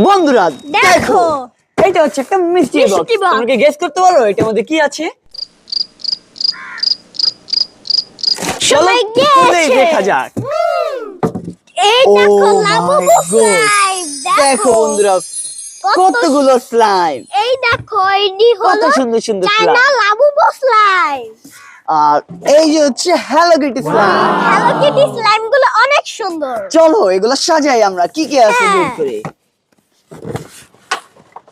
বন্ধুরা দেখো এটা হচ্ছে একটা মিষ্টি বক্স। মিষ্টি box। তোমরা কি গেস করতে পারো এটার মধ্যে কি আছে? চলো সবাই খুলেই গেছে। দেখা যাক। এই Oh দেখো my লাবুবু God! স্লাইম দেখো বন্ধুরা কত কতগুলো স্লাইম, এই দেখো এডি কত হলো সুন্দর সুন্দর চায়না স্লাইম। Labubu slime. আর এই যে হচ্ছে Hello Kitty slime. Hello Kitty slime গুলো অনেক সুন্দর। চলো এগুলো সাজাই আমরা, কি কি আছে বের করে।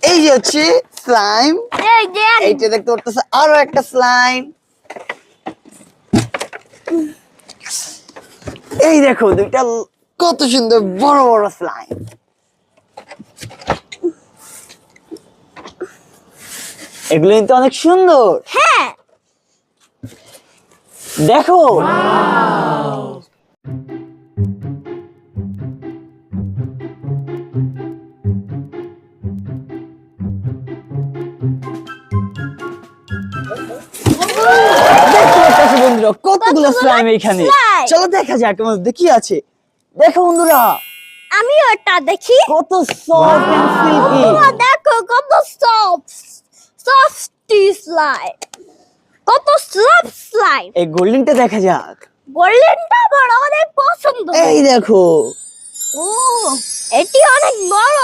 এই যে হচ্ছে স্লাইম, এই যে এইটা দেখতে পারতেছে আরো একটা স্লাইম। এই দেখো দুইটা কত সুন্দর বড় বড় স্লাইম। এগুলো কিন্তু অনেক সুন্দর। হ্যাঁ দেখো দেখতে পাচ্ছ বন্ধুরা কতগুলো স্লাইম এখানে। slime। চলো দেখা যাক এর মধ্যে কি আছে। দেখো বন্ধুরা আমি ওটা দেখি। কত সফট এন্ড সিল্কি। বন্ধুরা দেখো কত সফটি স্লাইম, কত সফট স্লাইম। এই গোল্ডেনটা দেখা যাক। গোল্ডেনটা আমার অনেক পছন্দ। এই দেখো ও এটি অনেক বড়।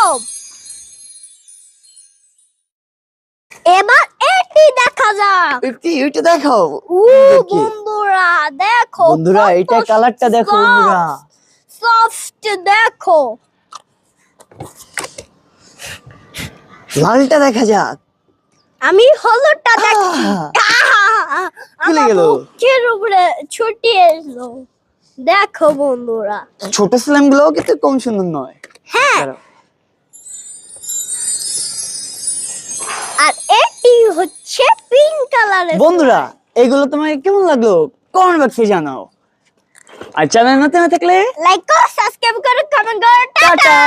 এবার এটি দেখা যাক। এটা দেখো ও দেখি। বন্ধুরা দেখো বন্ধুরা এটা কালারটা দেখো বন্ধুরা। সফট দেখো। লালটা দেখা যাক। আমি হলুদটা দেখছি। খুলে গেল। মুখের উপরে ছুটিয়ে এলো। দেখো বন্ধুরা। ছোট স্লাইম গুলো কিন্তু কম সুন্দর নয়। হ্যাঁ দাঁড়াও। আর এটি হচ্ছে পিঙ্ক কালারের। বন্ধুরা এগুলো তোমাকে কেমন লাগলো কমেন্ট বক্সে জানাও। আর চ্যানেল নতুন হয়ে থাকলে লাইক করো, সাবস্ক্রাইব করো, কমেন্ট করো। টাটা। টাটা।